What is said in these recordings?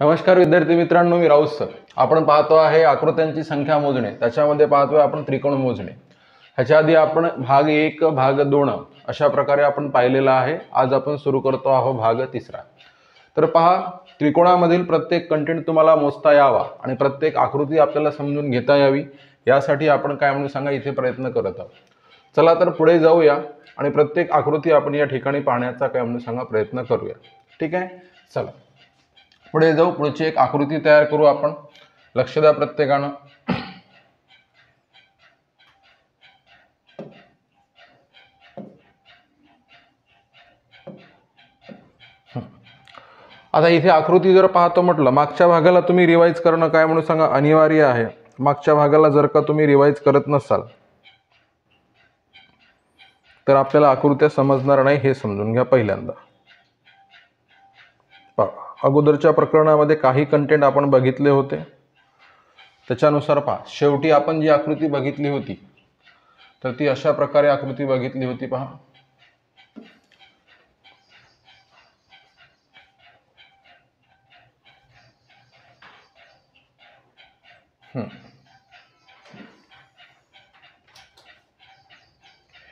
नमस्कार विद्यार्थी मित्रांनो, मी राऊत सर. आपण पाहतो आहे आकृत्यांची संख्या मोजणे. त्याच्यामध्ये पाहतोय आपण त्रिकोण मोजणे. ह्याच्या आधी आपण भाग 1 भाग 2 अशा प्रकारे आपण पाहिलेला आहे. आज आपण सुरू करतो आहोत भाग 3. तर पहा, त्रिकोणामधील प्रत्येक कंटेंट तुम्हाला मोजता यावा आणि प्रत्येक आकृती आपल्याला समजून घेता यावी यासाठी आपण काय म्हणून सांगा इथे प्रयत्न करत आहोत. चला तर पुढे जाऊया आणि प्रत्येक आकृती आपण या ठिकाणी पाहण्याचा काय म्हणून सांगा प्रयत्न करूया. ठीक आहे, चला पुढे जाऊ. पुढची एक आकृती तयार करू आपण. लक्ष द्या प्रत्येकानं. आता इथे आकृती जर पाहतो म्हटलं, मागच्या भागाला तुम्ही रिवाइज करणं काय म्हणून सांगा अनिवार्य आहे. मागच्या भागाला जर का तुम्ही रिवाइज करत नसाल तर आपल्याला आकृत्या समजणार नाही, हे समजून घ्या पहिल्यांदा. अगोदरच्या प्रकरणामध्ये काही कंटेंट आपण बघितले होते, त्याच्यानुसार पहा शेवटी आपण जी आकृती बघितली होती तर ती अशा प्रकारे आकृती बघितली होती. पहा,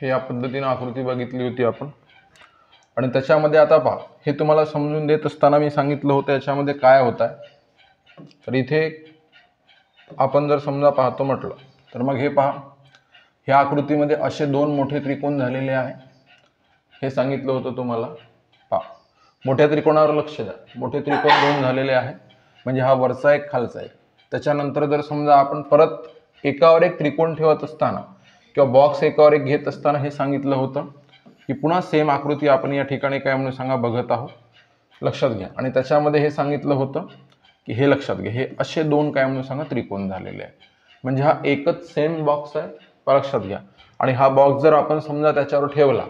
हे या पद्धतीने आकृती बघितली होती आपण. आणि त्याच्यामध्ये आता पहा, हे तुम्हाला समजून देत असताना मी सांगितलं होतं याच्यामध्ये काय होत आहे. तर इथे आपण जर समजा पाहतो म्हटलं तर मग हे पहा, ह्या आकृतीमध्ये असे दोन मोठे त्रिकोण झालेले आहे, हे सांगितलं होतं तुम्हाला. पहा, मोठ्या त्रिकोणावर लक्ष द्या. मोठे त्रिकोण दोन झालेले आहे, म्हणजे हा वरचा एक खालचा एक. त्याच्यानंतर जर समजा आपण परत एकावर एक त्रिकोण ठेवत असताना किंवा बॉक्स एकावर एक घेत असताना हे सांगितलं होतं की पुन्हा सेम आकृती आपण या ठिकाणी काय म्हणून सांगा बघत आहोत. लक्षात घ्या. आणि त्याच्यामध्ये हे सांगितलं होतं की हे लक्षात घ्या, हे असे दोन काय म्हणून सांगा त्रिकोण झालेले आहे, म्हणजे हा एकच सेम बॉक्स आहे. लक्षात घ्या. आणि हा बॉक्स जर आपण समजा त्याच्यावर ठेवला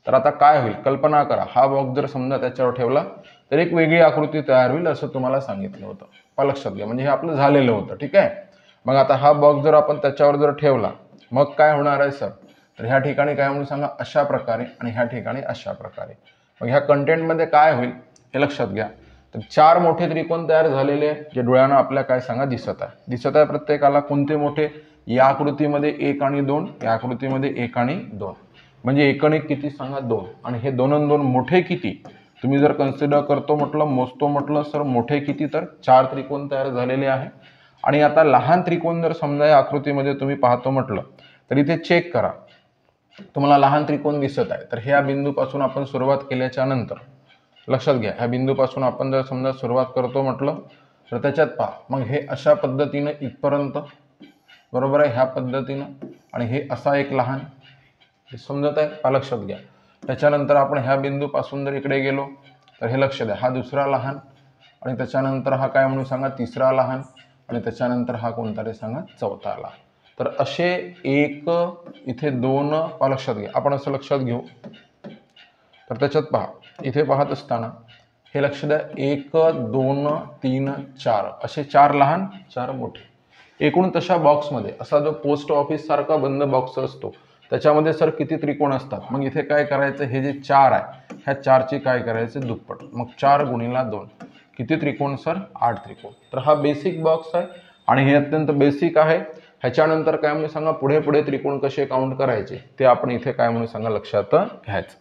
तर आता काय होईल, कल्पना करा. हा बॉक्स जर समजा त्याच्यावर ठेवला तर एक वेगळी आकृती तयार होईल असं तुम्हाला सांगितलं होतं. लक्षात घ्या, म्हणजे हे आपलं झालेलं होतं. ठीक आहे. मग आता हा बॉक्स जर आपण त्याच्यावर जर ठेवला मग काय होणार आहे सर, तर ह्या ठिकाणी काय म्हणून सांगा अशा प्रकारे आणि ह्या ठिकाणी अशा प्रकारे. मग ह्या कंटेंटमध्ये काय होईल हे लक्षात घ्या. तर चार मोठे त्रिकोण तयार झालेले आहेत, जे डोळ्यानं आपल्या काय सांगा दिसत आहे प्रत्येकाला. कोणते मोठे, या आकृतीमध्ये 1 आणि 2, या आकृतीमध्ये 1 आणि 2, म्हणजे 1 आणि 1 किती सांगा 2. आणि हे 2 आणि 2 मोठे किती तुम्ही जर कन्सिडर करतो म्हटलं, मोजतो म्हटलं सर मोठे किती, तर 4 त्रिकोण तयार झालेले आहे. आणि आता लहान त्रिकोण जर समजा या आकृतीमध्ये तुम्ही पाहतो म्हटलं तर इथे चेक करा, तुम्हाला लहान त्रिकोण दिसत आहे. तर ह्या बिंदूपासून आपण सुरुवात केल्याच्या नंतर लक्षात घ्या, ह्या बिंदूपासून आपण जर समजा सुरुवात करतो म्हटलं तर त्याच्यात पहा, मग हे अशा पद्धतीनं इथपर्यंत, बरोबर आहे, ह्या पद्धतीनं. आणि हे असा एक लहान, हे समजत आहे. लक्षात घ्या. त्याच्यानंतर आपण ह्या बिंदूपासून जर इकडे गेलो तर हे लक्ष द्या, हा दुसरा लहान. आणि त्याच्यानंतर हा काय म्हणून सांगा तिसरा लहान. आणि त्याच्यानंतर हा कोणता रे सांगा चौथा लहान. तर असे 1 इथे 2 लक्षात घ्या. आपण असं लक्षात घेऊ तर त्याच्यात पहा, इथे पाहत असताना हे लक्ष द्या, 1 2 3 4 असे 4 लहान 4 मोठे. एकूण तशा बॉक्समध्ये असा जो पोस्ट ऑफिस सारखा बंद बॉक्स असतो त्याच्यामध्ये सर किती त्रिकोण असतात. मग इथे काय करायचं, हे जे 4 आहे ह्या 4ची काय करायचं दुप्पट. मग 4 गुणिला 2 किती त्रिकोण सर 8 त्रिकोण. तर हा बेसिक बॉक्स आहे आणि हे अत्यंत बेसिक आहे. ह्याच्यानंतर काय म्हणून सांगा पुढे पुढे त्रिकोण कसे काउंट करायचे ते आपण इथे काय म्हणून सांगा लक्षात घ्यायचं.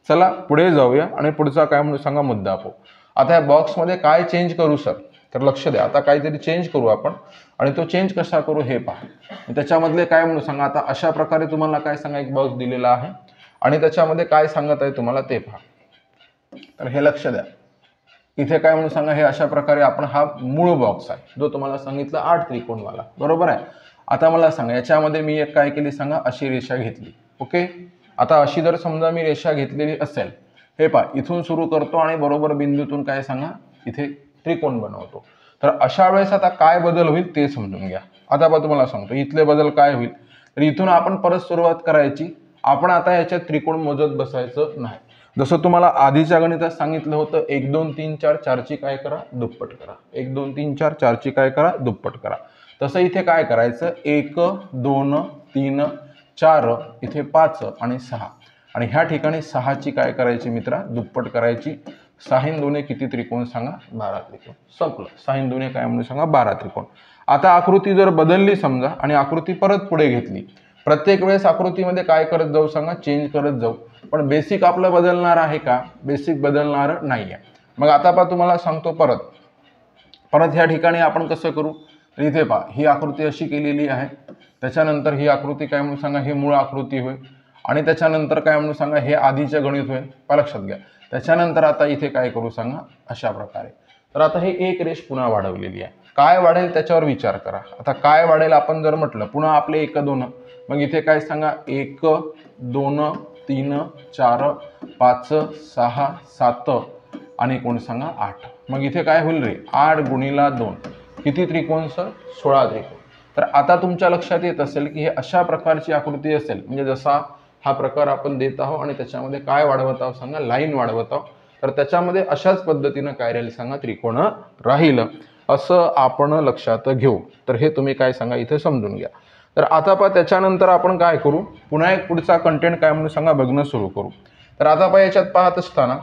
चला पुढे जाऊया आणि पुढचा काय म्हणून सांगा मुद्दा पाहू. आता या बॉक्समध्ये काय चेंज करू सर, तर लक्ष द्या, आता काहीतरी चेंज करू आपण. आणि तो चेंज कसा करू हे पहा. त्याच्यामधले काय म्हणून सांगा, आता अशा प्रकारे तुम्हाला काय सांगा एक बॉक्स दिलेला आहे आणि त्याच्यामध्ये काय सांगत आहे तुम्हाला ते पहा. तर हे लक्ष द्या, इथे काय म्हणून सांगा हे अशा प्रकारे आपण, हा मूळ बॉक्स आहे जो तुम्हाला सांगितलं 8 त्रिकोणवाला, बरोबर आहे. आता मला सांगा याच्यामध्ये मी एक काय केली सांगा, अशी रेषा घेतली. ओके. आता अशी जर समजा मी रेषा घेतलेली असेल, हे पहा इथून सुरू करतो आणि बरोबर बिंदूतून काय सांगा इथे त्रिकोण बनवतो. तर अशा वेळेस आता काय बदल होईल ते समजून घ्या. आता बघा तुम्हाला सांगतो इथले बदल काय होईल. तर इथून आपण परत सुरुवात करायची. आपण आता याच्यात त्रिकोण मोजत बसायचं नाही. जसं तुम्हाला आधीच्या गणितात सांगितलं होतं 1 2 3 4 4ची काय करा दुप्पट करा. 1 2 3 4 4ची काय करा दुप्पट करा. तसं इथे काय करायचं, 1 2 3 4 इथे 5 आणि 6 आणि ह्या ठिकाणी 6ची काय करायची मित्रा दुप्पट करायची. 6 दुने किती त्रिकोण सांगा? 12 त्रिकोण. संपलं. 6 दुने काय म्हणून सांगा? 12 त्रिकोण. आता आकृती जर बदलली समजा आणि आकृती परत पुढे घेतली, प्रत्येक वेळेस आकृतीमध्ये काय करत जाऊ सांगा? चेंज करत जाऊ. पण बेसिक आपलं बदलणार आहे का? बेसिक बदलणार नाहीये. मग आता पहा तुम्हाला सांगतो परत ह्या ठिकाणी आपण कसं करू? तर इथे पहा, ही आकृती अशी केलेली आहे, त्याच्यानंतर ही आकृती काय म्हणून सांगा? ही मूळ आकृती होईल. आणि त्याच्यानंतर काय म्हणून सांगा? हे आधीचे गणित होईल. लक्षात घ्या. त्याच्यानंतर आता इथे काय करू सांगा? अशा प्रकारे. तर आता हे एक रेष पुन्हा वाढवलेली आहे. काय वाढेल त्याच्यावर विचार करा. आता काय वाढेल आपण जर म्हटलं, पुन्हा आपले 1 2, मग इथे काय सांगा? 1 2 3 4 5 6 7 आणि कोण सांगा? 8. मग इथे काय होईल रे? 8 गुणिला 2 किती त्रिकोण सर? 16 त्रिकोण. तर आता तुमच्या लक्षात येत असेल की हे अशा प्रकारची आकृती असेल, म्हणजे जसा हा प्रकार आपण देत आहोत आणि त्याच्यामध्ये काय वाढवत आहोत सांगा? लाईन वाढवत आहोत. तर त्याच्यामध्ये अशाच पद्धतीनं काय राहील सांगा? त्रिकोण राहील, असं आपण लक्षात घेऊ. तर हे तुम्ही काय सांगा? इथे समजून घ्या. तर आता पहा, त्याच्यानंतर आपण काय करू? पुन्हा एक पुढचा कंटेंट काय म्हणून सांगा? बघणं सुरू करू. तर आता पहा, याच्यात पाहत असताना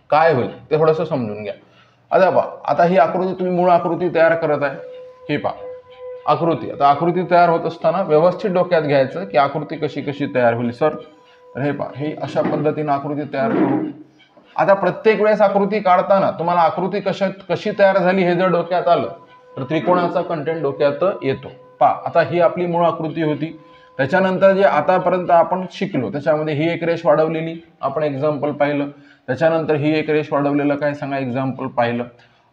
काय होईल ते थोडंसं समजून घ्या. आता पहा, आता ही आकृती तुम्ही मूळ आकृती तयार करत आहे. हे पहा आकृती. आता आकृती तयार होत असताना व्यवस्थित डोक्यात घ्यायचं की आकृती कशी कशी तयार होईल सर. तर हे पहा, ही अशा पद्धतीने आकृती तयार करू. आता प्रत्येक वेळेस आकृती काढताना तुम्हाला आकृती कशी तयार झाली हे जर डोक्यात आलं तर त्रिकोणाचा कंटेंट डोक्यात येतो. पहा, आता ही आपली मूळ आकृती होती. त्याच्यानंतर जे आतापर्यंत आपण शिकलो त्याच्यामध्ये ही एक रेष वाढवलेली आपण एक्झाम्पल पाहिलं. त्याच्यानंतर ही एक रेष वाढवलेलं काय सांगा? एक्झाम्पल पाहिलं.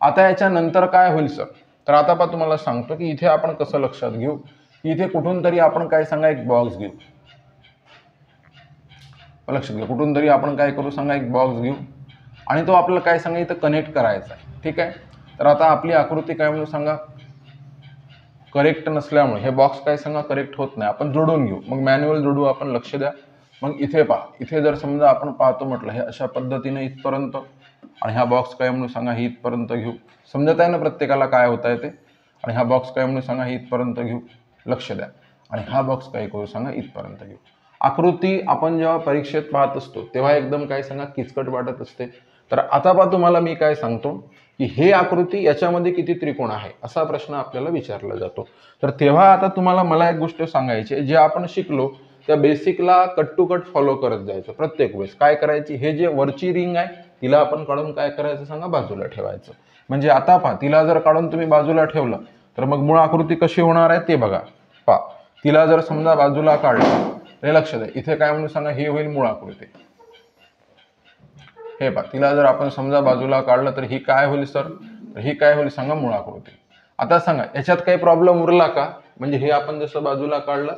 आता याच्यानंतर काय होईल सर? तर आता पहा, तुम्हाला सांगतो की इथे आपण कसं लक्षात घेऊ की इथे कुठून तरी आपण काय सांगा? एक बॉक्स घेऊ. लक्षात घ्या, कुठून तरी आपण काय करू सांगा? एक बॉक्स घेऊ आणि तो आपल्याला काय सांगा? इथं कनेक्ट करायचा आहे. ठीक आहे. तर आता आपली आकृती काय म्हणून सांगा? करेक्ट नसल्यामुळे हे बॉक्स काय सांगा? करेक्ट होत नाही. आपण जोडून घेऊ. मग मॅन्युअल जोडू आपण. लक्ष द्या. मग इथे पहा, इथे जर समजा आपण पाहतो म्हटलं हे अशा पद्धतीने इथपर्यंत आणि हा बॉक्स काय म्हणून सांगा? ही इथपर्यंत घेऊ. समजत आहे ना प्रत्येकाला काय होत आहे ते? आणि हा बॉक्स काय म्हणून सांगा? ही इथपर्यंत घेऊ. लक्ष द्या. आणि हा बॉक्स काय करू सांगा? इथपर्यंत घेऊ. आकृती आपण जेव्हा परीक्षेत पाहत असतो तेव्हा एकदम काय सांगा? किचकट वाटत असते. तर आता पहा, तुम्हाला मी काय सांगतो की हे आकृती याच्यामध्ये किती त्रिकोण आहे असा प्रश्न आपल्याला विचारला जातो. तर तेव्हा आता तुम्हाला मला एक गोष्ट सांगायची आहे, जे आपण शिकलो त्या बेसिकला कट टू कट फॉलो करत जायचं. प्रत्येक वेळेस काय करायची? हे जे वरची रिंग आहे तिला आपण काढून काय करायचं सांगा? बाजूला ठेवायचं. म्हणजे आता पहा, तिला जर काढून तुम्ही बाजूला ठेवलं तर मग मूळ आकृती कशी होणार आहे ते बघा. पहा, तिला जर समजा बाजूला काढलं, हे लक्ष द्या, इथे काय म्हणून सांगा? हे होईल मूळ आकृती. हे पहा, तिला जर आपण समजा बाजूला काढलं तर ही काय होईल सर? तर ही काय होईल सांगा? मूळ आकृती. आता सांगा, याच्यात काही प्रॉब्लेम उरला का? म्हणजे हे आपण जसं बाजूला काढलं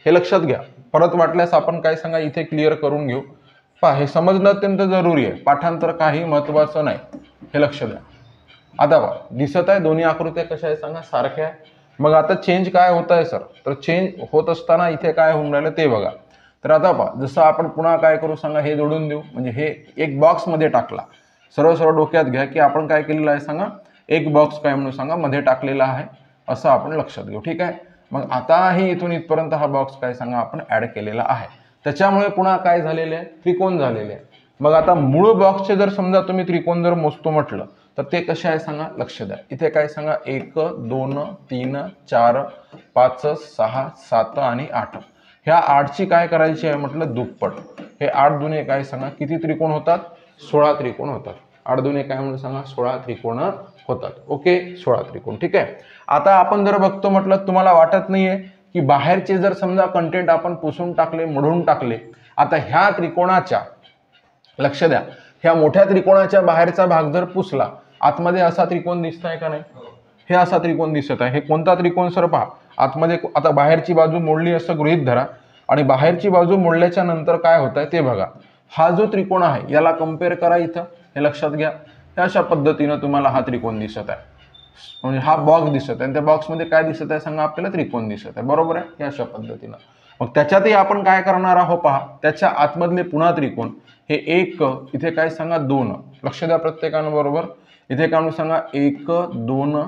हे लक्षात घ्या. परत वाटल्यास आपण काय सांगा? इथे क्लिअर करून घेऊ. पहा, हे समजणं अत्यंत जरुरी आहे. पाठांतर काही महत्वाचं नाही, हे लक्ष द्या. आता पहा, दिसत आहे दोन्ही आकृत्या कशा आहे सांगा? सारख्या आहे. मग आता चेंज काय होत आहे सर? तर चेंज होत असताना इथे काय होऊन राहिलं ते बघा. तर आता पहा, जसं आपण पुन्हा काय करू सांगा? हे जोडून देऊ. म्हणजे हे एक बॉक्स मध्ये टाकला. सर्व सर्व डोक्यात घ्या की आपण काय केलेलं आहे सांगा? एक बॉक्स काय म्हणून सांगा? मध्ये टाकलेला आहे, असं आपण लक्षात घेऊ. ठीक आहे. मग आता ही इथून इथपर्यंत हा बॉक्स काय सांगा? आपण ऍड केलेला आहे. त्याच्यामुळे पुन्हा काय झालेले आहे? त्रिकोण झालेले आहे. मग आता मूळ बॉक्सचे जर समजा तुम्ही त्रिकोण जर मोजतो म्हटलं तर ते कसे आहे सांगा? लक्ष द्या. इथे काय सांगा? 1 2 3 4 5 6 7 आणि 8. ह्या 8ची काय करायची आहे म्हटलं? दुप्पट. हे 8 दुने काय सांगा? किती त्रिकोण होतात? 16 त्रिकोण होतात. 8 दुने काय म्हणून सांगा? 16 त्रिकोण होतात. ओके, 16 त्रिकोण. ठीक आहे. आता आपण जर बघतो म्हटलं, तुम्हाला वाटत नाहीये की बाहेरचे जर समजा कंटेंट आपण पुसून टाकले, मोडून टाकले, आता ह्या त्रिकोणाच्या, लक्ष द्या, ह्या मोठ्या त्रिकोणाच्या बाहेरचा भाग जर पुसला, आतमध्ये असा त्रिकोण दिसत आहे का नाही? हे असा त्रिकोण दिसत आहे. हे कोणता त्रिकोण सर? पहा, आतमध्ये आता बाहेरची बाजू मोडली असं गृहीत धरा आणि बाहेरची बाजू मोडल्याच्या नंतर काय होत आहे ते बघा. हा जो त्रिकोण आहे याला कम्पेअर करा इथं. हे लक्षात घ्या. अशा पद्धतीनं तुम्हाला हा त्रिकोण दिसत आहे. म्हणजे हा बॉक्स दिसत आहे आणि त्या बॉक्समध्ये काय दिसत आहे सांगा? आपल्याला त्रिकोण दिसत आहे. बरोबर आहे? हे अशा पद्धतीनं. मग त्याच्यातही आपण काय करणार आहोत पहा, त्याच्या आतमधले पुन्हा त्रिकोण हे 1, इथे काय सांगा? 2. लक्ष द्या प्रत्येकानं. बरोबर. इथे काय म्हणून सांगा? 1 2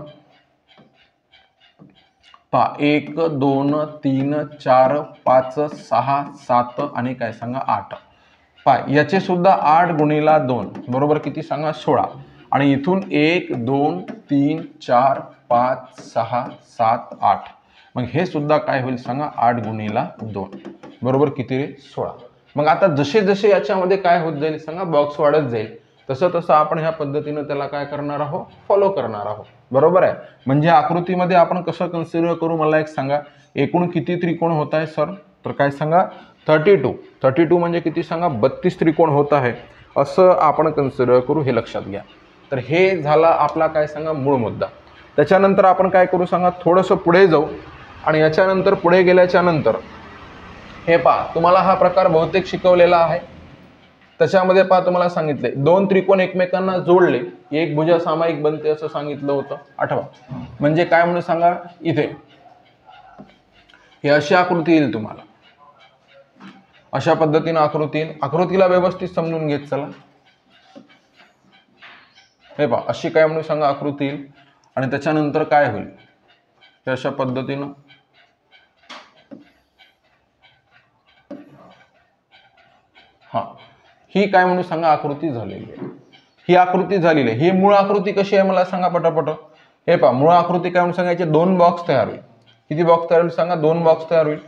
पहा, 1 2 3 4 5 6 7 आणि काय सांगा? 8. याचे सुद्धा 8 गुणिला 2 बरोबर किती सांगा 16. आणि इथून 1 2 3 4 5 6 7 8. मग हे सुद्धा काय होईल सांगा 8 गुणिला 2 बरोबर किती रे 16. मग आता जसे जसे याच्यामध्ये काय होत जाईल सांगा बॉक्स वाढत जाईल तसं तसं आपण ह्या पद्धतीने त्याला काय करणार आहोत फॉलो करणार आहोत. बरोबर आहे. म्हणजे आकृतीमध्ये आपण कसं कन्सिडर करू मला एक सांगा. एकूण किती त्रिकोण होत आहे सर तर काय सांगा 32 म्हणजे किती सांगा 32 त्रिकोण होत आहे असं आपण कन्सिडर करू हे लक्षात घ्या. तर हे झाला आपला काय सांगा मूळ मुद्दा. त्याच्यानंतर आपण काय करू सांगा थोडंसं पुढे जाऊ आणि याच्यानंतर पुढे गेल्याच्या नंतर हे पहा तुम्हाला हा प्रकार बहुतेक शिकवलेला आहे. त्याच्यामध्ये पहा तुम्हाला सांगितले दोन त्रिकोण एकमेकांना जोडले एक भुजा सामायिक बनते असं सांगितलं होतं आठवा. म्हणजे काय म्हणून सांगा इथे ही अशी आकृती येईल तुम्हाला अशा पद्धतीने आकृतीला व्यवस्थित समजून घेत चला. हे पहा अशी काय म्हणून सांगा आकृती येईल आणि त्याच्यानंतर काय होईल अशा पद्धतीनं ही काय म्हणून सांगा आकृती झालेली आहे. ही आकृती झालेली आहे. ही मूळ आकृती कशी आहे मला सांगा पटापट. हे पहा मूळ आकृती काय म्हणून सांगायचे 2 बॉक्स तयार होईल. किती बॉक्स तयार होईल सांगा 2 बॉक्स तयार होईल.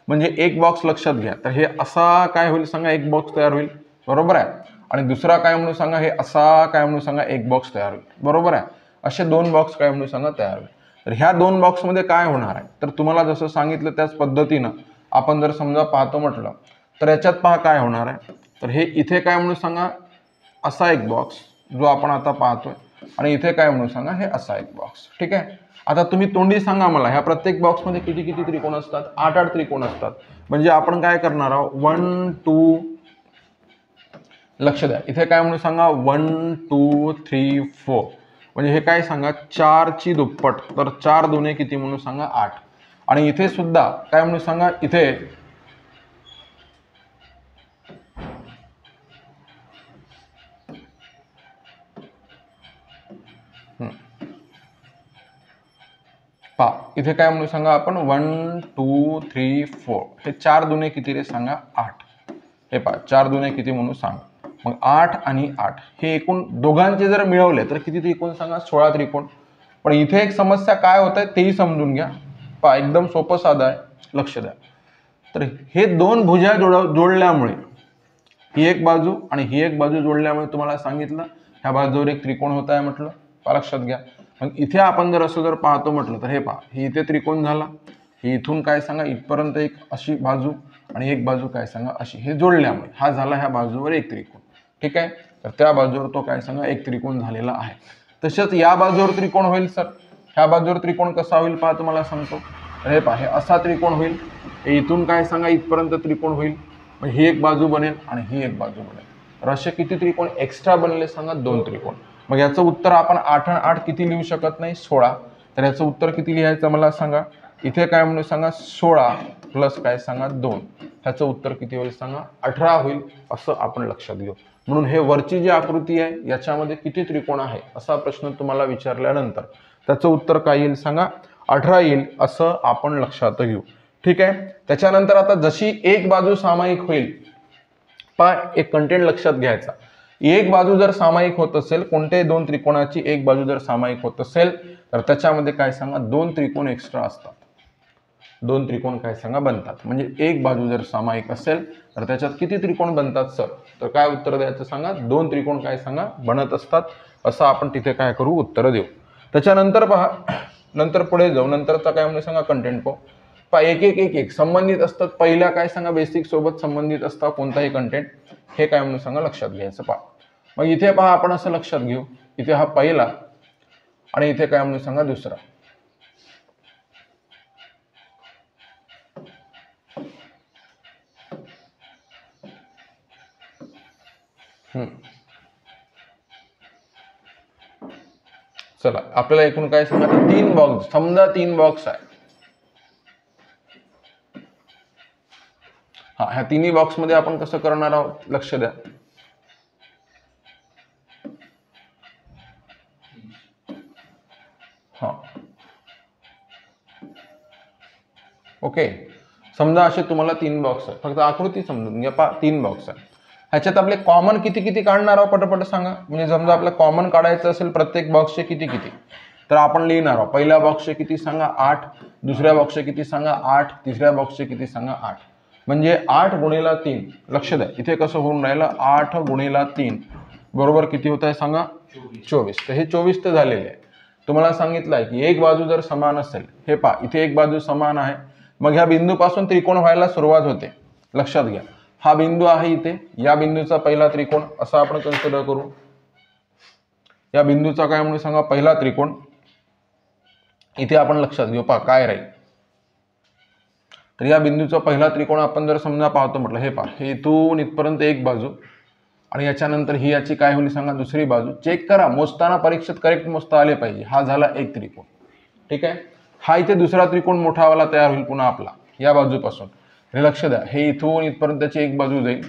म्हणजे एक बॉक्स लक्षात घ्या तर हे असा काय होईल सांगा एक बॉक्स तयार होईल बरोबर आहे. आणि दुसरा काय म्हणून सांगा हे असा काय म्हणून सांगा एक बॉक्स तयार होईल बरोबर आहे. असे 2 बॉक्स काय म्हणून सांगा तयार होईल. तर ह्या 2 बॉक्स मध्ये काय होणार आहे तर तुम्हाला जसं सांगितलं त्याच पद्धतीनं आपण जर समजा पाहतो म्हटलं तर याच्यात पहा काय होणार आहे. तर हे इथे काय म्हणून सांगा असा एक बॉक्स जो आपण आता पाहतोय आणि इथे काय म्हणून सांगा हे असा एक बॉक्स. ठीक आहे. आता तुम्ही तोंडी सांगा मला ह्या प्रत्येक बॉक्स मध्ये किती किती त्रिकोण असतात 8 त्रिकोण असतात. म्हणजे आपण काय करणार आहोत 1 2 लक्ष द्या इथे काय म्हणून सांगा 1 2 3 4 म्हणजे हे काय सांगा 4 ची दुप्पट तर 4 दुने किती म्हणून सांगा 8. आणि इथे सुद्धा काय म्हणून सांगा इथे इथे काय म्हणून सांगा आपण 1 2 3 4 हे 4 दुने किती रे सांगा 8. हे पहा 4 दुने किती म्हणून सांगा मग 8 आणि 8 हे एकूण दोघांचे जर मिळवले तर किती त्रिकोण सांगा 16 त्रिकोण. पण इथे एक समस्या काय होत आहे तेही समजून घ्या. पहा एकदम सोपं साधं आहे लक्ष द्या. तर हे 2 भुजा जोडल्यामुळे ही एक बाजू आणि ही एक बाजू जोडल्यामुळे तुम्हाला सांगितलं ह्या बाजूवर एक त्रिकोण होत आहे म्हटलं. पहा लक्षात घ्या. मग इथे आपण जर असं जर पाहतो म्हटलं तर हे पहा ही इथे त्रिकोण झाला ही इथून काय सांगा इथपर्यंत एक अशी बाजू आणि एक बाजू काय सांगा अशी हे जोडल्यामुळे हा झाला ह्या बाजूवर एक त्रिकोण. ठीक आहे. तर त्या बाजूवर तो काय सांगा एक त्रिकोण झालेला आहे. तसेच या बाजूवर त्रिकोण होईल सर. ह्या बाजूवर त्रिकोण कसा होईल पहा तुम्हाला सांगतो. हे पहा हे असा त्रिकोण होईल इथून काय सांगा इथपर्यंत त्रिकोण होईल. मग ही एक बाजू बनेल आणि ही एक बाजू बनेल. तर असे किती त्रिकोण एक्स्ट्रा बनले सांगा 2 त्रिकोण. मग याचं उत्तर आपण 8 आणि 8 किती लिहू शकत नाही 16. तर याचं उत्तर किती लिहायचं मला सांगा. इथे काय म्हणून सांगा 16 प्लस काय सांगा 2 ह्याचं उत्तर किती होईल सांगा 18 होईल असं आपण लक्षात घेऊ. म्हणून हे वरची जी आकृती आहे याच्यामध्ये किती त्रिकोण आहे असा प्रश्न तुम्हाला विचारल्यानंतर त्याचं उत्तर काय येईल सांगा 18 येईल असं आपण लक्षात घेऊ. ठीक आहे. त्याच्यानंतर आता जशी एक बाजू सामायिक होईल पहा एक कंटेंट लक्षात घ्यायचा. एक बाजू जर सामायिक होत असेल कोणत्याही 2 त्रिकोणाची एक बाजू जर सामायिक होत असेल तर त्याच्यामध्ये काय सांगा 2 त्रिकोण एक्स्ट्रा असतात. 2 त्रिकोण काय सांगा बनतात. म्हणजे एक बाजू जर सामायिक असेल तर त्याच्यात किती त्रिकोण बनतात सर तर काय उत्तर द्यायचं सांगा 2 त्रिकोण काय सांगा बनत असतात असं आपण तिथे काय करू उत्तर देऊ. त्याच्यानंतर पहा नंतर पुढे जाऊ नंतरचा काय म्हणून सांगा कंटेंट पहा एक एक एक एक संबंधित असतात. पहिल्या काय सांगा बेसिक सोबत संबंधित असतात कोणताही कंटेंट हे काय म्हणून सांगा लक्षात घ्यायचं. पहा मग इथे पहा आपण असं लक्षात घेऊ इथे हा पहिला आणि इथे काय म्हणून सांगा दुसरा. चला आपल्याला एकूण काय सांगा 3 बॉक्स समजा 3 बॉक्स आहे. ह्या तिन्ही बॉक्स मध्ये आपण कसं करणार आहोत लक्ष द्या. ओके समजा असे तुम्हाला 3 बॉक्स आहे. फक्त आकृती समजून घ्या. पहा 3 बॉक्स आहे. ह्याच्यात आपले कॉमन किती किती काढणार आहोत पटपट सांगा. म्हणजे समजा आपल्याला कॉमन काढायचं असेल प्रत्येक बॉक्सचे किती किती, तर आपण लिहिणार आहोत पहिल्या बॉक्सचे किती सांगा 8, दुसऱ्या बॉक्सचे किती सांगा 8, तिसऱ्या बॉक्सचे किती सांगा 8. म्हणजे 8 गुणिला 3, लक्ष द्या इथे कसं होऊन राहिलं 8 गुणिला 3 बरोबर किती होत आहे सांगा 24. तर हे 24 तर झालेले आहे. तुम्हाला सांगितलं आहे की एक बाजू जर समान असेल, हे पहा इथे एक बाजू समान आहे, मग ह्या बिंदूपासून त्रिकोण व्हायला सुरुवात होते. लक्षात घ्या हा बिंदू आहे इथे, या बिंदूचा पहिला त्रिकोण असा आपण कन्सिडर करू. या बिंदूचा काय म्हणून सांगा पहिला त्रिकोण. इथे आपण लक्षात घेऊ पहा काय राहील. तर या बिंदूचा पहिला त्रिकोण आपण जर समजा पाहतो म्हटलं, हे पहा हे इथून इथपर्यंत एक बाजू आणि याच्यानंतर ही याची काय होईल सांगा दुसरी बाजू. चेक करा मोजताना परीक्षेत करेक्ट मोजता आले पाहिजे. हा झाला एक त्रिकोण, ठीक आहे. हा इथे दुसरा त्रिकोण मोठावाला तयार होईल पुन्हा आपला या बाजूपासून. हे लक्ष द्या हे इथून इथपर्यंत त्याची एक बाजू जाईल,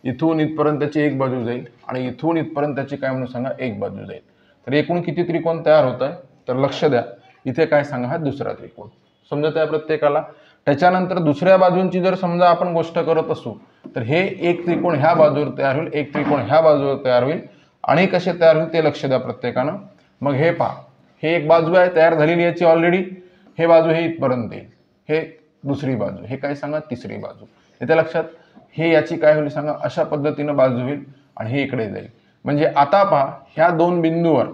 इथून इथपर्यंत त्याची एक बाजू जाईल आणि इथून इथपर्यंत त्याची काय म्हणून सांगा एक बाजू जाईल. तर एकूण किती त्रिकोण तयार होत आहे, तर लक्ष द्या इथे काय सांगा हा दुसरा त्रिकोण. समजत आहे प्रत्येकाला. त्याच्यानंतर दुसऱ्या बाजूंची जर समजा आपण गोष्ट करत असू तर हे एक त्रिकोण ह्या बाजूवर तयार होईल, एक त्रिकोण ह्या बाजूवर तयार होईल आणि कसे तयार होईल ते लक्ष द्या प्रत्येकानं. मग हे पहा हे एक बाजू आहे तयार झालेली याची ऑलरेडी, हे बाजू हे इथपर्यंत येईल, हे दुसरी बाजू, हे काय सांगा तिसरी बाजू. इथे लक्षात हे याची काय होईल सांगा अशा पद्धतीनं बाजू होईल आणि हे इकडे जाईल. म्हणजे आता पहा ह्या दोन बिंदूवर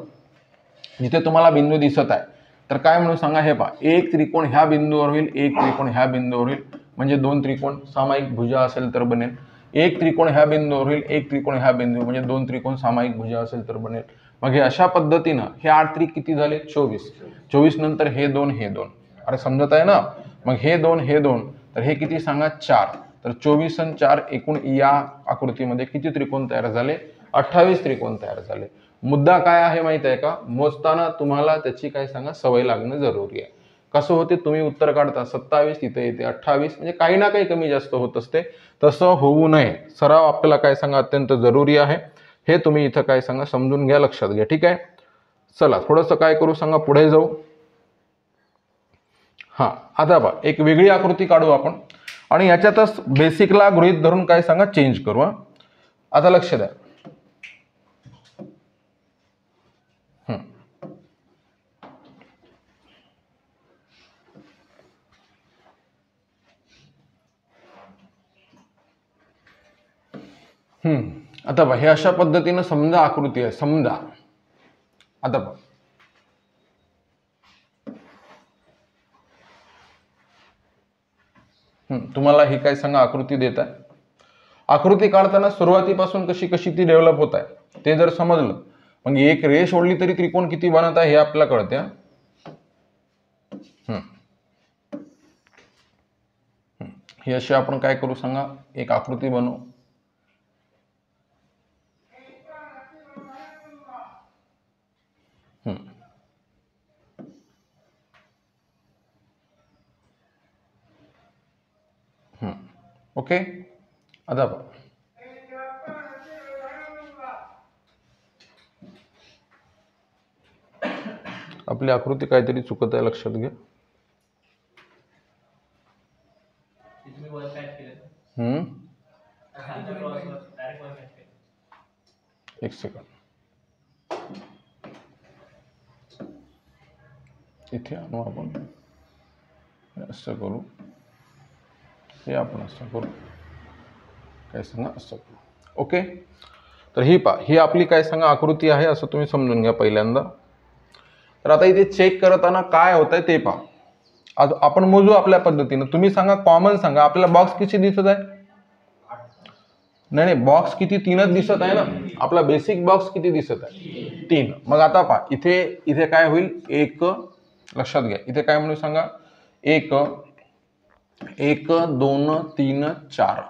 जिथे तुम्हाला बिंदू दिसत आहे तर काय म्हणून सांगा हे पहा एक त्रिकोण ह्या बिंदूवर होईल, एक त्रिकोण ह्या बिंदूवर होईल. म्हणजे दोन त्रिकोण सामायिक भुजा असेल तर बनेल. एक त्रिकोण ह्या बिंदूवर होईल, एक त्रिकोण ह्या बिंदूवर, म्हणजे दोन त्रिकोण सामायिक भुजा असेल तर बनेल. मग हे अशा पद्धतीनं हे 8 त्रिक किती झाले 24. 24 नंतर हे दोन हे दोन, अरे समजत आहे ना. मग हे दोन हे दोन, तर हे किती सांगा 4. तर 24 आणि 4 एकूण या आकृतीमध्ये किती त्रिकोण तयार झाले 28 त्रिकोण तयार झाले. मुद्दा काय आहे माहित आहे का, मोजताना तुम्हाला त्याची काय सांगा सवय लागणं जरुरी आहे. कसं होते तुम्ही उत्तर काढता 27 तिथे येते 28, म्हणजे काही ना काही कमी जास्त होत असते. तसं होऊ नये, सराव आपल्याला काय सांगा अत्यंत जरुरी आहे. हे तुम्ही इथं काय सांगा समजून घ्या, लक्षात घ्या, ठीक आहे. चला थोडंसं काय करू सांगा पुढे जाऊ. हा आता बघा एक वेगळी आकृती काढू आपण आणि याच्यातच बेसिकला गृहीत धरून काय सांगा चेंज करू. आता लक्ष द्या. आता बघा हे अशा पद्धतीनं समजा आकृती आहे. समजा आता बघा तुम्हाला ही काय सांगा आकृती देत आहे. आकृती काढताना सुरुवातीपासून कशी कशी ती डेव्हलप होत आहे ते जर समजलं, मग एक रेष ओढली तरी त्रिकोण किती बनत आहे हे आपल्याला कळते. ही अशी आपण काय करू सांगा एक आकृती बनवू. ओके आता बघा आपली आकृती काहीतरी चुकत आहे, लक्षात घ्या. एक सेकंड इथे आणू आपण, असं करू, हे आपण असं करू, काय सांगा असं करू. ओके तर ही पहा ही आपली काय सांगा आकृती आहे असं तुम्ही समजून घ्या पहिल्यांदा. तर आता इथे चेक करताना काय होत आहे ते पहा. आज आपण मोजू आपल्या पद्धतीनं. तुम्ही सांगा कॉमन सांगा आपल्याला बॉक्स किती दिसत आहे. नाही बॉक्स किती 3च दिसत आहे ना. आपला बेसिक बॉक्स किती दिसत आहे 3. मग आता पहा इथे इथे काय होईल 1, लक्षात घ्या इथे काय म्हणून सांगा 1 1 2 3 4.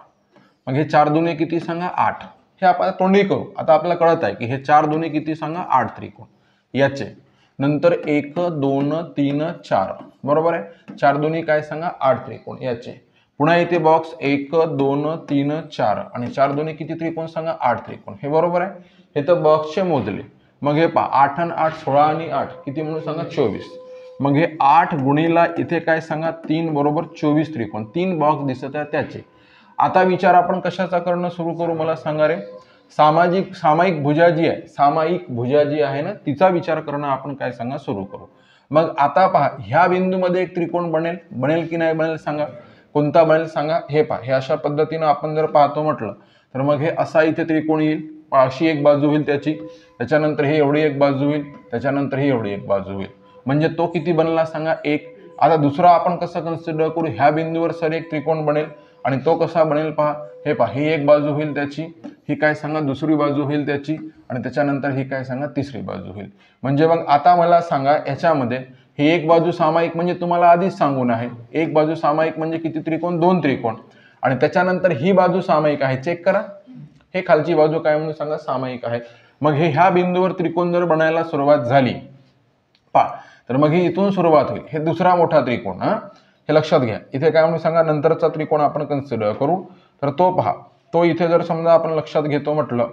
मग हे 4 दुने किती सांगा 8. हे आपण तोंडी करू. आता आपल्याला कळत आहे की हे 4 दुने किती सांगा 8 त्रिकोण. याचे नंतर 1 2 3 4 बरोबर आहे. 4 दुने काय सांगा 8 त्रिकोण याचे. पुन्हा इथे बॉक्स 1 2 3 4 आणि 4 दुने किती त्रिकोण सांगा 8 त्रिकोण. हे बरोबर आहे. हे तर बॉक्सचे मोजले. मग हे पहा 8 आणि 8 16 आणि 8 किती म्हणून सांगा 24. मग हे 8 गुणीला इथे काय सांगा 3 बरोबर 24 त्रिकोण. 3 बॉक्स दिसत आहे त्याचे. आता विचार आपण कशाचा करणं सुरू करू मला सांगा रे? सामायिक भुजा जी आहे, सामायिक भुजा जी आहे ना, तिचा विचार करणं आपण काय सांगा सुरू करू. मग आता पहा, ह्या बिंदूमध्ये एक त्रिकोण बनेल की नाही बनेल सांगा? कोणता बनेल सांगा? हे पहा, हे अशा पद्धतीनं आपण जर पाहतो म्हटलं तर मग हे असा इथे त्रिकोण येईल, अशी एक बाजू होईल त्याची, त्याच्यानंतर ही एवढी एक बाजू होईल, त्याच्यानंतर ही एवढी एक बाजू होईल. म्हणजे तो किती बनला सांगा? एक. आता दुसरा आपण कसं कन्सिडर करू? ह्या बिंदूवर सर एक त्रिकोण बनेल आणि तो कसा बनेल पहा, हे पहा, ही एक बाजू होईल त्याची, ही काय सांगा दुसरी बाजू होईल त्याची, आणि त्याच्यानंतर ही काय सांगा तिसरी बाजू होईल. म्हणजे मग आता मला सांगा याच्यामध्ये ही एक बाजू सामायिक म्हणजे तुम्हाला आधीच सांगून आहे, एक बाजू सामायिक म्हणजे किती त्रिकोण? 2 त्रिकोण. आणि त्याच्यानंतर ही बाजू सामायिक आहे, चेक करा, हे खालची बाजू काय म्हणून सांगा? सामायिक आहे. मग हे ह्या बिंदूवर त्रिकोण जर बनायला सुरुवात झाली पहा, तर मग ही इथून सुरुवात होईल, हे दुसरा मोठा त्रिकोण. हे लक्षात घ्या. इथे काय म्हणून सांगा? नंतरचा त्रिकोण आपण कन्सिडर करू. तर तो पहा, तो इथे जर समजा आपण लक्षात घेतो म्हटलं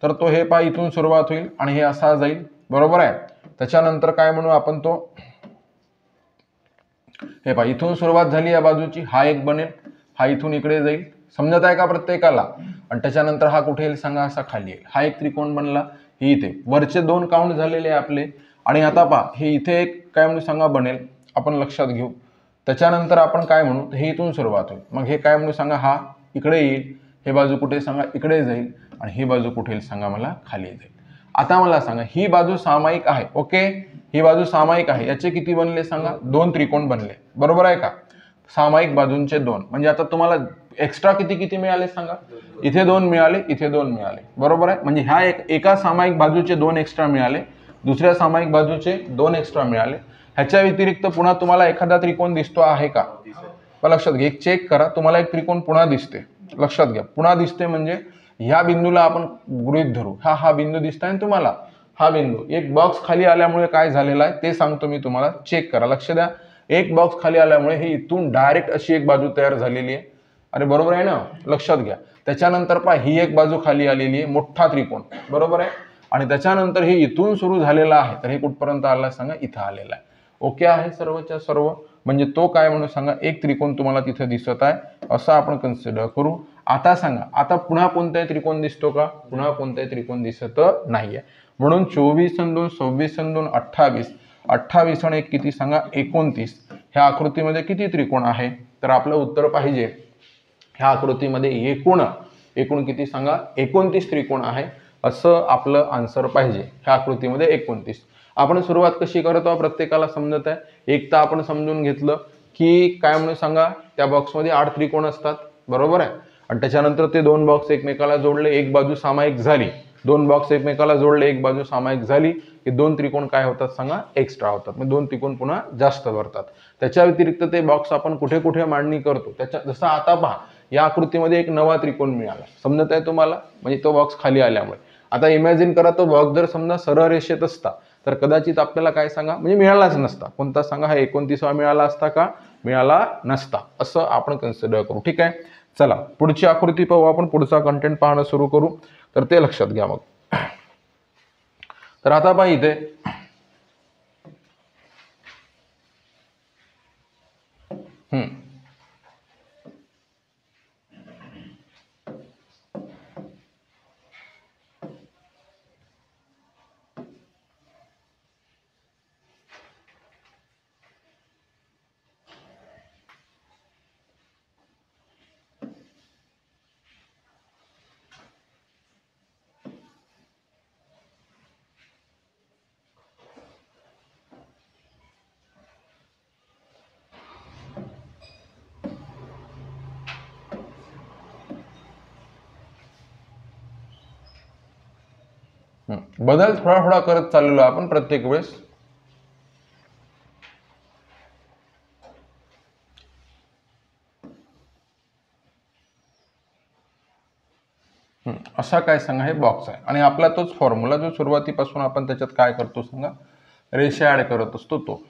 तर तो हे पहा इथून सुरुवात होईल आणि हे असा जाईल, बरोबर आहे. त्याच्यानंतर काय म्हणू आपण? तो हे पहा इथून सुरुवात झाली या बाजूची, हा एक बनेल, हा इथून इकडे जाईल, समजत आहे का प्रत्येकाला? आणि त्याच्यानंतर हा कुठे येईल सांगा? असा खाली येईल, हा एक त्रिकोण बनला. ही इथे वरचे 2 काउंट झालेले आपले. आणि आता पहा, हे इथे एक काय म्हणून सांगा बनेल, आपण लक्षात घेऊ. त्याच्यानंतर आपण काय म्हणू? हे इथून सुरुवात होईल, मग हे काय म्हणून सांगा? हा इकडे येईल, हे बाजू कुठे सांगा? इकडे जाईल, आणि ही बाजू कुठे येईल सांगा मला? खाली जाईल. आता मला सांगा, ही बाजू सामायिक आहे, ओके, ही बाजू सामायिक आहे, याचे किती बनले सांगा? 2 त्रिकोण बनले, बरोबर आहे का? सामायिक बाजूंचे 2, म्हणजे आता तुम्हाला एक्स्ट्रा किती किती मिळाले सांगा? इथे 2 मिळाले, इथे 2 मिळाले, बरोबर आहे. म्हणजे ह्या एका सामायिक बाजूचे 2 एक्स्ट्रा मिळाले, दुसऱ्या सामायिक बाजूचे 2 एक्स्ट्रा मिळाले. ह्याच्या व्यतिरिक्त पुन्हा तुम्हाला एखादा त्रिकोण दिसतो आहे का? लक्षात घ्या, एक चेक करा, तुम्हाला एक त्रिकोण पुन्हा दिसते, लक्षात घ्या, पुन्हा दिसते म्हणजे ह्या बिंदूला आपण गृहीत धरू, हा बिंदू दिसताय ना तुम्हाला, हा बिंदू एक बॉक्स खाली आल्यामुळे काय झालेला आहे ते सांगतो मी तुम्हाला, चेक करा, लक्ष द्या. एक बॉक्स खाली आल्यामुळे ही इथून डायरेक्ट अशी एक बाजू तयार झालेली आहे. अरे बरोबर आहे ना? लक्षात घ्या. त्याच्यानंतर पहा, ही एक बाजू खाली आलेली आहे, मोठा त्रिकोण, बरोबर आहे. आणि त्याच्यानंतर हे इथून सुरू झालेला आहे, तर हे कुठपर्यंत आला सांगा? इथं आलेला आहे. ओके आहे सर्वच्या सर्व. म्हणजे तो काय म्हणून सांगा? एक त्रिकोण तुम्हाला तिथे दिसत आहे, असं आपण कन्सिडर करू. आता सांगा, आता पुन्हा कोणताही त्रिकोण दिसतो का? पुन्हा कोणताही त्रिकोण दिसत नाहीये. म्हणून 24 आणि 2 26 आणि 2 28, 28 आणि 1 किती सांगा? 29. ह्या आकृतीमध्ये किती त्रिकोण आहे? तर आपलं उत्तर पाहिजे ह्या आकृतीमध्ये एकूण किती सांगा? 29 त्रिकोण आहे, असं आपलं आन्सर पाहिजे. ह्या आकृतीमध्ये 29. आपण सुरुवात कशी करतो प्रत्येकाला समजत आहे. एक तर आपण समजून घेतलं की काय म्हणून सांगा? त्या बॉक्समध्ये 8 त्रिकोण असतात, बरोबर आहे. आणि त्याच्यानंतर ते 2 बॉक्स एकमेकाला जोडले, एक बाजू सामायिक झाली, 2 बॉक्स एकमेकाला जोडले, एक बाजू सामायिक झाली की 2 त्रिकोण काय होतात सांगा? एक्स्ट्रा होतात, म्हणजे 2 त्रिकोण पुन्हा जास्त भरतात. त्याच्या व्यतिरिक्त ते बॉक्स आपण कुठे कुठे मांडणी करतो, त्याच्या जसं आता पहा, या आकृतीमध्ये एक नवा त्रिकोण मिळाला, समजत आहे तुम्हाला? म्हणजे तो बॉक्स खाली आल्यामुळे. आता इमॅजिन करा, तो बॉक्स जर समजा सरळ रेषेत असता तर कदाचित आपल्याला काय सांगा? म्हणजे मिळालाच नसता. कोणता सांगा? हा 29वा मिळाला असता का? मिळाला नसता, असं आपण कन्सिडर करू. ठीक आहे, चला पुढची आकृती पाहू आपण, पुढचा कंटेंट पाहणं सुरू करू. तर ते लक्षात घ्या मग. तर आता पहा इथे बदल थोडा थोडा करत चाललेलो आपण प्रत्येक वेळेस. असा काय सांगा? हे बॉक्स आहे आणि आपला तोच फॉर्म्युला जो सुरुवातीपासून आपण त्याच्यात काय करतो सांगा? रेषा ऍड करत असतो तो.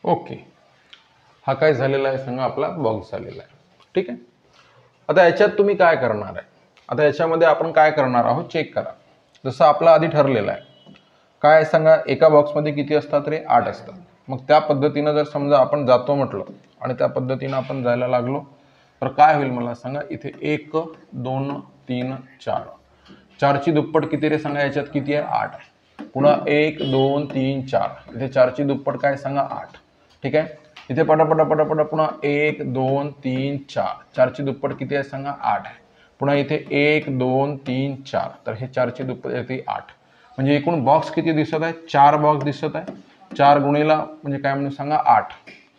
ओके, हा काय झालेला आहे सांगा, आपला बॉक्स झालेला आहे. ठीक आहे. आता याच्यात तुम्ही काय करणार आहे, आता याच्यामध्ये आपण काय करणार आहोत चेक करा. जसं आपला आधी ठरलेलं आहे काय सांगा, एका बॉक्समध्ये किती असतात रे, 8 असतात. मग त्या पद्धतीनं जर समजा आपण जातो म्हटलं आणि त्या पद्धतीनं आपण जायला लागलो तर काय होईल मला सांगा, इथे 1 2 3 4, 4ची दुप्पट किती रे सांगा, याच्यात किती आहे 8 आहे. पुन्हा 1 2 3 4, इथे 4ची दुप्पट काय सांगा 8. ठीक आहे. इथे पटापटा पुन्हा 1 2 3 4, 4ची दुप्पट किती आहे सांगा 8 आहे. पुन्हा इथे 1 2 3 4, तर हे 4ची दुप्पट येते 8. म्हणजे एकूण बॉक्स किती दिसत आहे, 4 बॉक्स दिसत आहे. 4 गुणिला म्हणजे काय म्हणून सांगा 8,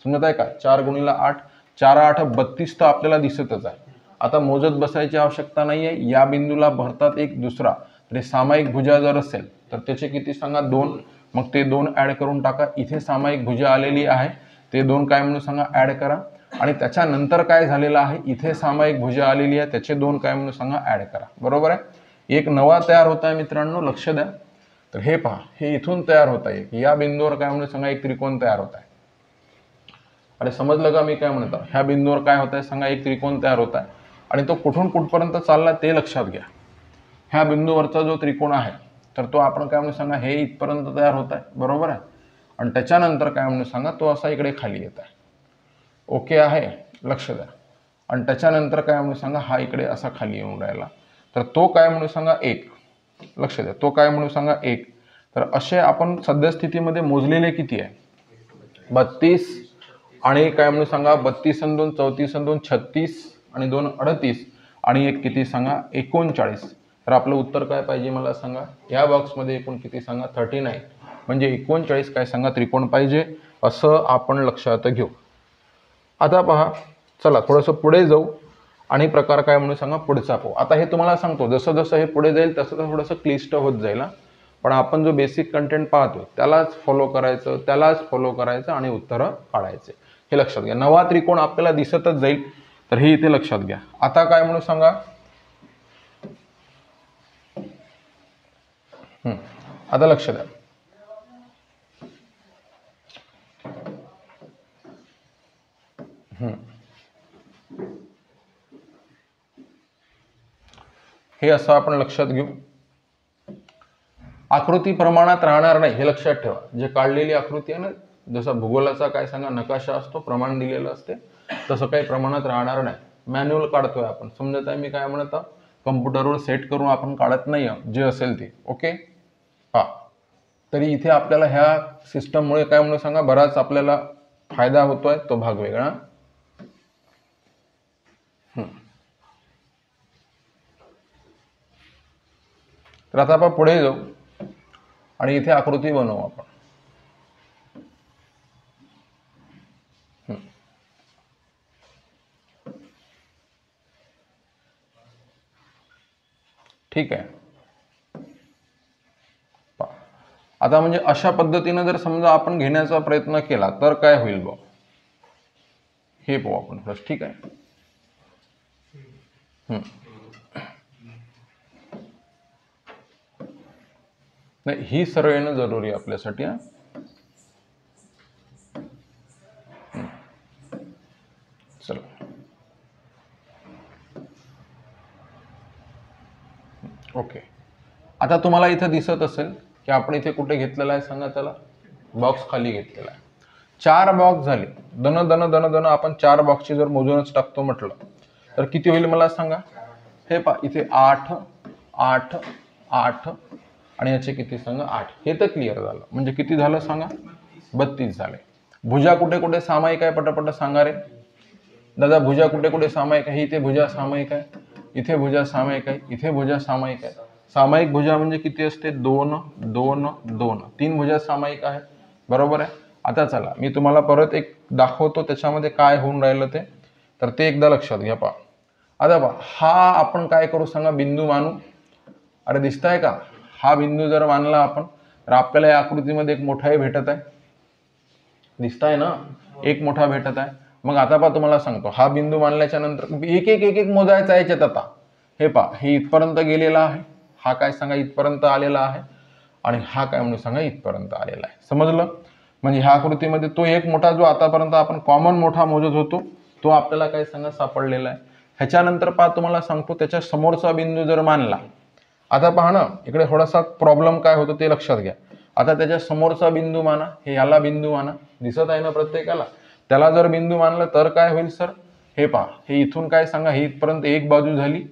समजत आहे का, 4 गुणिला 8, 4 8 32 तर आपल्याला दिसतच आहे. आता मोजत बसायची आवश्यकता नाही आहे. या बिंदूला भरतात एक दुसरा, तर सामायिक भुजा जर असेल तर त्याचे किती सांगा 2, मग ते 2 ॲड करून टाका. इथे सामायिक भुजा आलेली आहे, ते 2 काय म्हणून सांगा ॲड करा. आणि त्याच्यानंतर काय झालेलं आहे, इथे सामायिक भुजा आलेली आहे, त्याचे 2 काय म्हणून सांगा ॲड करा. बरोबर आहे. एक नवा तयार होत आहे मित्रांनो, लक्ष द्या. तर हे पहा, हे इथून तयार होत आहे, या बिंदूवर काय म्हणून सांगा एक त्रिकोण तयार होत आहे. अरे समजलं का मी काय म्हणतो, ह्या बिंदूवर काय होत आहे सांगा, एक त्रिकोण तयार होत आहे. आणि तो कुठून कुठपर्यंत चालला ते लक्षात घ्या. ह्या बिंदूवरचा जो त्रिकोण आहे तर तो आपण काय म्हणून सांगा हे इथपर्यंत तयार होत आहे. बरोबर आहे. आणि त्याच्यानंतर काय म्हणून सांगा तो असा इकडे खाली येत आहे. ओके आहे, लक्ष द्या. आणि त्याच्यानंतर काय म्हणून सांगा हा इकडे असा खाली येऊन राहिला, तर तो काय म्हणून सांगा 1. लक्ष द्या, तो काय म्हणून सांगा 1. तर असे आपण सद्यस्थितीमध्ये मोजलेले किती आहे, 32. आणि काय म्हणून सांगा 32 आणि 2 34 आणि 2 36 आणि 2 38 आणि एक किती सांगा 39. तर आपलं उत्तर काय पाहिजे मला सांगा, या बॉक्समध्ये एकूण किती सांगा 39, म्हणजे 39 काय सांगा त्रिकोण पाहिजे, असं आपण लक्षात घेऊ. आता पहा, चला थोडंसं पुढे जाऊ आणि प्रकार काय म्हणून सांगा पुढचा पाहू. आता हे तुम्हाला सांगतो, जसं जसं हे पुढे जाईल तसं तसं थोडंसं क्लिष्ट होत जाईल. पण आपण जो बेसिक कंटेंट पाहतो त्यालाच फॉलो करायचं आणि उत्तरं काढायचे, हे लक्षात घ्या. नवा त्रिकोण आपल्याला दिसतच जाईल, तर हे इथे लक्षात घ्या. आता काय म्हणून सांगा, आता लक्ष द्या. हे असं आपण लक्षात घेऊ. आकृती प्रमाणात राहणार नाही, हे लक्षात ठेवा. जे काढलेली आकृती आहे ना, जसा भूगोलाचा काय सांगा नकाशा असतो, प्रमाण दिलेलं असते, तसं काही प्रमाणात राहणार नाही. मॅन्युअल काढतोय आपण, समजत आहे मी काय म्हणत आहोत. कम्प्युटरवर सेट करून आपण काढत नाही, जे असेल ते. ओके. हा, तरी इथे आपल्याला ह्या सिस्टममुळे काय म्हणून सांगा बराच आपल्याला फायदा होतोय, तो भाग वेगळा. तर आता आपण पुढे जाऊ आणि इथे आकृती बनवू आपण. ठीक आहे. आता म्हणजे अशा पद्धतीने जर समजा आपण घेण्याचा प्रयत्न केला तर काय होईल बघ, हे पाहू आपण फर्स्ट. ठीक आहे. नाही, ही सरळ येणं जरुरी आहे आपल्यासाठी. चला, ओके. आता तुम्हाला इथं दिसत असेल की आपण इथे कुठे घेतलेला आहे सांगा, त्याला बॉक्स खाली घेतलेला आहे. 4 बॉक्स झाले. दन आपण 4 बॉक्सची जर मोजूनच टाकतो म्हटलं तर किती होईल मला सांगा. हे पहा, इथे 8 8 8 आणि याचे किती सांगा 8. हे तर क्लिअर झालं. म्हणजे किती झालं सांगा, 32 झाले. भुजा कुठे कुठे सामायिक आहे, पटापट सांगा रे दादा. भुजा कुठे कुठे सामायिक आहे, इथे भुजा सामायिक आहे, इथे भुजा सामायिक आहे, इथे भुजा सामायिक आहे. सामायिक भुजा म्हणजे किती असते, 2 2 2, 3 भुजा सामायिक आहे. बरोबर आहे. आता चला मी तुम्हाला परत एक दाखवतो त्याच्यामध्ये काय होऊन राहिलं ते, तर ते एकदा लक्षात घ्या. पहा आता पहा, हा आपण काय करू सांगा, बिंदू मानू. अरे दिसताय का, हा बिंदू जर मानला आपण तर आपल्याला या आकृतीमध्ये एक मोठाही भेटत आहे. दिसताय ना, एक मोठा भेटत आहे. मग आता पहा तुम्हाला सांगतो, हा बिंदू मानल्याच्या नंतर एक एक एक एक मोजायचा आहे याच्यात. आता हे पहा, हे इथपर्यंत गेलेला आहे, हा काय सांगा इथपर्यंत आलेला आहे, आणि हा काय म्हणून सांगा इथपर्यंत आलेला आहे. समजलं. म्हणजे ह्या आकृतीमध्ये तो एक मोठा जो आतापर्यंत आपण कॉमन मोठा मोजत होतो तो आपल्याला काय सांगा सापडलेला आहे. ह्याच्यानंतर पहा तुम्हाला सांगतो त्याच्या समोरचा बिंदू जर मानला, आता पहा ना इकडे थोडासा प्रॉब्लेम काय होतो ते लक्षात घ्या. आता त्याच्या समोरचा बिंदू माना, हे याला बिंदू माना, दिसत आहे ना प्रत्येकाला. त्याला जर बिंदू मानलं तर काय होईल सर, हे पहा हे इथून काय सांगा हे इथपर्यंत एक बाजू झाली,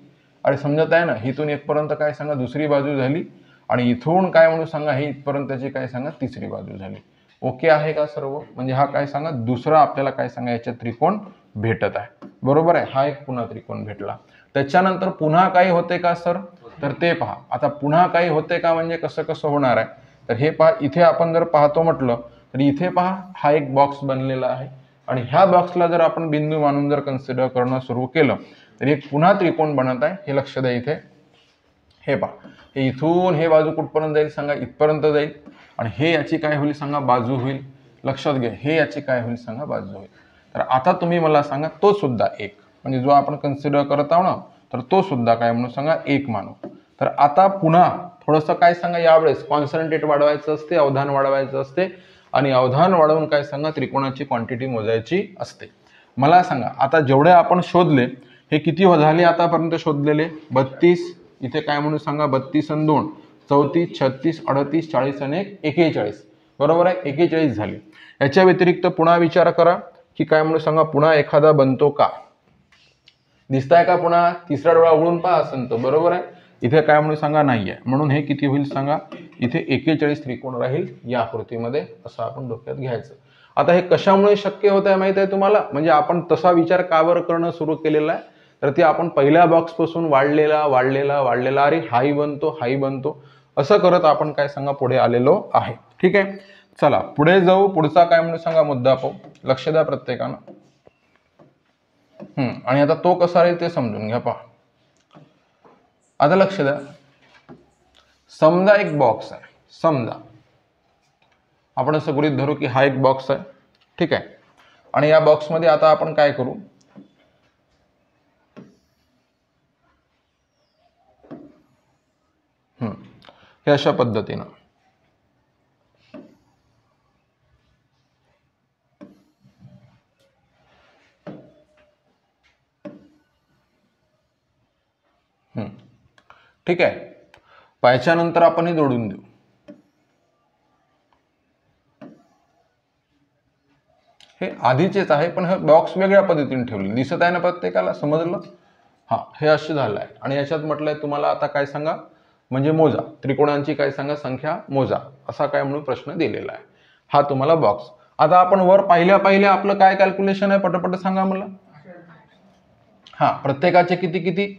अरे समजत आहे ना, इथून इथपर्यंत काय सांगा दुसरी बाजू झाली, आणि इथून काय म्हणून सांगा हे इथपर्यंतची काय सांगा तिसरी बाजू झाली. ओके आहे का सर्व? म्हणजे हा काय सांगा दुसरा आपल्याला काय सांगा याच्यात त्रिकोण भेटत आहे. बरोबर आहे, हा एक पुन्हा त्रिकोण भेटला. त्याच्यानंतर पुन्हा काही होते का सर, तर ते पहा. आता पुन्हा काही होते का म्हणजे कसं कसं होणार आहे, तर हे पहा इथे आपण जर पाहतो म्हटलं तर इथे पहा हा एक बॉक्स बनलेला आहे, आणि ह्या बॉक्सला जर आपण बिंदू मानून जर कन्सिडर करणं सुरू केलं तर एक पुन्हा त्रिकोण बनत आहे. हे लक्ष द्या इथे, हे पहा हे इथून हे बाजू कुठपर्यंत जाईल सांगा, इथपर्यंत जाईल, आणि हे याची काय होईल सांगा बाजू होईल. लक्षात घ्या हे याची काय होईल सांगा बाजू होईल. तर आता तुम्ही मला सांगा तो सुद्धा एक, म्हणजे जो आपण कन्सिडर करत आहोत ना तर तो सुद्धा काय म्हणून सांगा एक मानू. तर आता पुन्हा थोडंसं काय सांगा यावेळेस कॉन्सन्ट्रेट वाढवायचं असते, अवधान वाढवायचं असते, आणि अवधान वाढवून काय सांगा त्रिकोणाची क्वांटिटी मोजायची असते. मला सांगा आता जेवढे आपण शोधले हे किती झाले आतापर्यंत शोधलेले, 32, इथे काय म्हणून सांगा 32 आणि 2 34, 36, 38, 40 आणि 1 41. बरोबर आहे, 41 झाले. याच्या व्यतिरिक्त पुन्हा विचार करा की काय म्हणून सांगा पुन्हा एखादा बनतो का, दिसताय का पुन्हा, तिसरा डोळा उघडून पहा असेल तो. बरोबर आहे, इथे काय म्हणून सांगा नाहीये, म्हणून हे किती होईल सांगा इथे 41 त्रिकोण राहील या आकृतीमध्ये, असं आपण डोक्यात घ्यायचं. आता हे कशामुळे शक्य होत आहे माहित आहे तुम्हाला, म्हणजे आपण तसा विचार का बरं करणं सुरू केलेला आहे, तर ते आपण पहिल्या बॉक्स पासून वाढलेला वाढलेला वाढलेला अरे हाई बनतो हाई बनतो असं करत आपण काय सांगा पुढे आलेलो आहे. ठीक आहे, चला पुढे जाऊ. पुढचा काय म्हणून सांगा मुद्दा पाहू. लक्ष द्या प्रत्येकानं. आणि आता तो कसा राहील ते समजून घ्या. पहा आता लक्ष द्या, समजा एक बॉक्स आहे, समजा आपण असं गृहीत धरू की हा एक बॉक्स आहे. ठीक आहे, आणि या बॉक्समध्ये आता आपण काय करू, हे अशा पद्धतीनं ठीक आहे. पायाच्यानंतर आपण हे जोडून देऊ. हे आधीचेच आहे पण हे बॉक्स वेगळ्या पद्धतीने ठेवले, दिसत आहे ना प्रत्येकाला, समजलं. हा हे असं झालं आहे, आणि याच्यात म्हटलंय तुम्हाला आता काय सांगा म्हणजे मोजा त्रिकोणांची काय सांगा संख्या मोजा, असा काय म्हणून प्रश्न दिलेला आहे. हा तुम्हाला बॉक्स. आता आपण वर पाहिल्या आपलं काय कॅल्क्युलेशन आहे पटपट सांगा मला. हा प्रत्येकाचे किती किती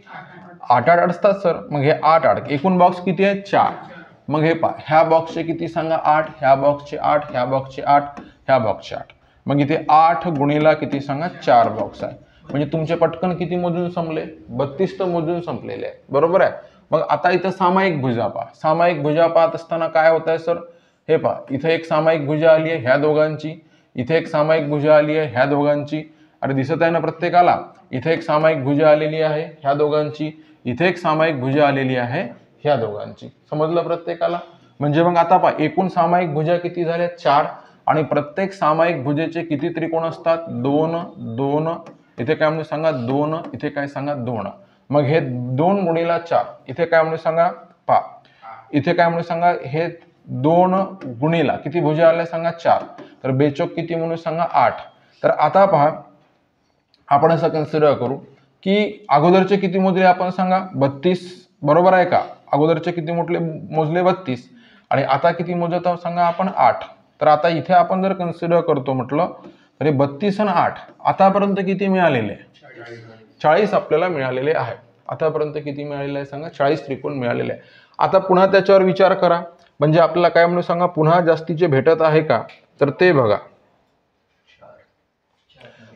8 असतात सर. मग हे 8 एकूण बॉक्स किती आहे 4. मग हे पहा ह्या बॉक्सचे किती सांगा 8, ह्या बॉक्सचे 8, ह्या बॉक्सचे 8, ह्या बॉक्सचे 8. मग इथे 8 गुणिला किती सांगा 4 बॉक्स आहे. म्हणजे तुमचे पटकन किती मोजून संपले 32 तर मोजून संपलेले आहे. बरोबर आहे. मग आता इथं सामायिक भुजा पहा. सामायिक भुजा पाहत असताना काय होत आहे सर, हे पहा इथे एक सामायिक भुजा आली आहे ह्या दोघांची, इथे एक सामायिक भुजा आली आहे ह्या दोघांची. अरे दिसत आहे ना प्रत्येकाला, इथे एक सामायिक भुजा आलेली आहे ह्या दोघांची, इथे एक सामायिक भुजा आलेली आहे ह्या दोघांची. समजलं प्रत्येकाला. म्हणजे मग आता पहा एकूण सामायिक भुजा किती झाल्या 4, आणि प्रत्येक सामायिक भुजेचे किती त्रिकोण असतात 2 2. इथे काय म्हणून सांगा 2, इथे काय सांगा 2. मग हे 2 गुणिला 4 इथे काय म्हणून सांगा पहा, इथे काय म्हणून सांगा हे 2 गुणिला किती भुजा आल्या सांगा 4, तर बेचोक किती म्हणून सांगा 8. तर आता पहा आपण असं कन्सिडर करू की अगोदरचे किती मोजले आपण सांगा 32. बरोबर आहे का, अगोदरचे किती मोजले 32, आणि आता किती मोजत आहोत सांगा आपण 8. तर आता इथे आपण जर कन्सिडर करतो म्हटलं तर 32 आणि 8 आतापर्यंत किती मिळालेले 40 आपल्याला मिळालेले आहे. आतापर्यंत किती मिळालेले आहे सांगा 40 त्रिकोण मिळालेले आहे. आता पुन्हा त्याच्यावर विचार करा, म्हणजे आपल्याला काय म्हणून सांगा पुन्हा जास्तीचे भेटत आहे का, तर ते बघा.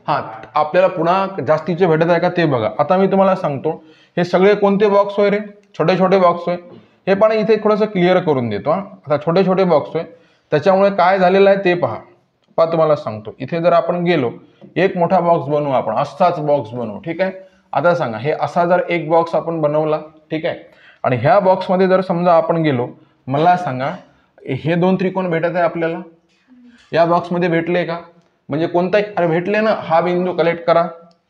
हा आपल्याला पुन्हा जास्तीचे भेटत आहे का ते बघा. आता मी तुम्हाला सांगतो हे सगळे कोणते बॉक्स होय रे, छोटे छोटे बॉक्स होय. हे पण इथे थोडंसं क्लिअर करून देतो. आता छोटे छोटे बॉक्स होय, त्याच्यामुळे काय झालेलं आहे ते पहा. तुम्हाला सांगतो इथे जर आपण गेलो एक मोठा बॉक्स बनवू आपण, असाच बॉक्स बनवू. ठीक आहे. आता सांगा हे असा जर एक बॉक्स आपण बनवला, ठीक आहे, आणि ह्या बॉक्समध्ये जर समजा आपण गेलो, मला सांगा हे 2 त्रिकोण भेटत आहे आपल्याला, या बॉक्समध्ये भेटले का? म्हणजे कोणताही, अरे भेटले ना, हा बिंदू कलेक्ट करा,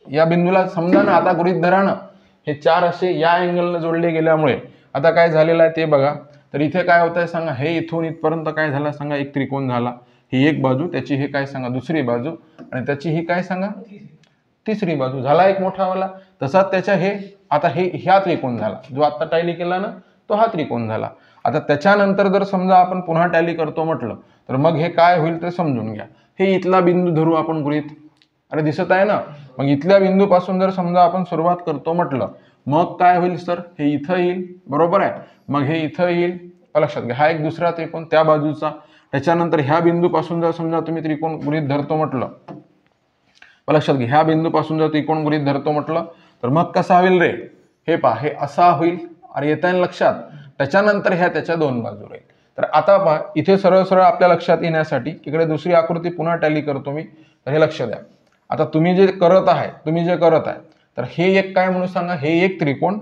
या बिंदूला समजा ना, आता गृहीत धरा ना, हे 4 असे या अँगलनं जोडले गेल्यामुळे आता काय झालेलं आहे ते बघा. तर इथे काय होत आहे सांगा, हे इथून इथपर्यंत काय झालं सांगा, एक त्रिकोण झाला. ही एक बाजू, त्याची हे काय सांगा दुसरी बाजू, आणि त्याची ही काय सांगा तिसरी बाजू, झाला एक मोठावाला. तसाच त्याच्या हे आता ह्या त्रिकोण झाला, जो आता टॅली केला ना तो हा त्रिकोण झाला. आता त्याच्यानंतर जर समजा आपण पुन्हा टॅली करतो म्हटलं तर मग हे काय होईल ते समजून घ्या. हे इथला बिंदू धरू आपण गृहीत, अरे दिसत आहे ना. मग इथल्या बिंदूपासून जर समजा आपण सुरुवात करतो म्हटलं मग काय होईल सर, हे इथं येईल, बरोबर आहे. मग हे इथं येईल, लक्षात घ्या, हा एक दुसरा त्रिकोण त्या बाजूचा. त्याच्यानंतर ह्या बिंदूपासून जर समजा तुम्ही त्रिकोण गृहीत धरतो म्हटलं, लक्षात घ्या, ह्या बिंदूपासून जर त्रिकोण गृहीत धरतो म्हटलं तर मग कसा होईल रे, हे पहा, हे असा होईल. अरे येत आहे लक्षात. त्याच्यानंतर ह्या त्याच्या दोन बाजू राहील. तर आता पहा, इथे सरळ सरळ आपल्या लक्षात येण्यासाठी इकडे दुसरी आकृती पुन्हा टॅली करतो मी. तर हे लक्ष द्या, आता तुम्ही जे करत आहे तर हे एक काय म्हणून सांगा, हे एक त्रिकोण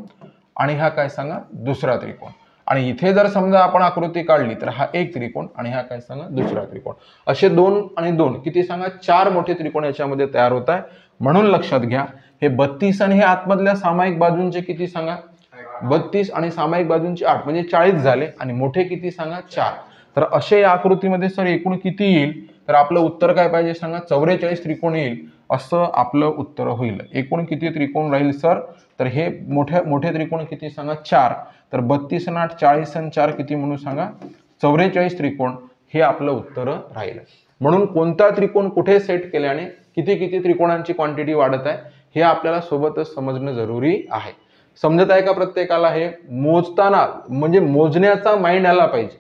आणि हा काय सांगा दुसरा त्रिकोण. आणि इथे जर समजा आपण आकृती काढली तर हा एक त्रिकोण आणि हा काय सांगा दुसरा त्रिकोण. असे 2 आणि 2 किती सांगा 4 मोठे त्रिकोण याच्यामध्ये तयार होत आहे. म्हणून लक्षात घ्या, हे 32 आणि हे आतमधल्या सामायिक बाजूंचे किती सांगा 32 आणि सामायिक बाजूंचे 8 म्हणजे 40 झाले. आणि मोठे किती सांगा 4. तर असे या आकृतीमध्ये सर एकूण किती येईल, तर आपलं उत्तर काय पाहिजे सांगा 44 त्रिकोण येईल असं आपलं उत्तर होईल. एकूण किती त्रिकोण राहील सर, तर हे मोठे त्रिकोण किती सांगा 4. तर 32 आणि 8 40 आणि 4 किती म्हणून सांगा 44 त्रिकोण हे आपलं उत्तर राहील. म्हणून कोणता त्रिकोण कुठे सेट केल्याने किती त्रिकोणांची क्वांटिटी वाढत आहे हे आपल्याला सोबतच समजणं जरुरी आहे. समजत आहे का प्रत्येकाला? हे मोजताना म्हणजे मोजण्याचा माइंड आला पाहिजे.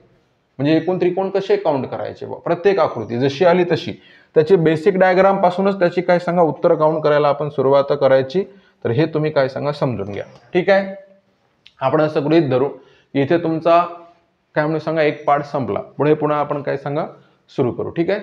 म्हणजे एकूण त्रिकोण कसे काउंट करायचे, प्रत्येक आकृती जशी आली तशी त्याची बेसिक डायग्राम पासूनच त्याची काय सांगा उत्तर काउंट करायला आपण सुरुवात करायची. तर हे तुम्ही काय सांगा समजून घ्या. ठीक आहे, आपण असं गृहीत धरू इथे तुमचा काय म्हणून सांगा एक पार्ट संपला. पुढे पुन्हा आपण काय सांगा सुरू करू. ठीक आहे.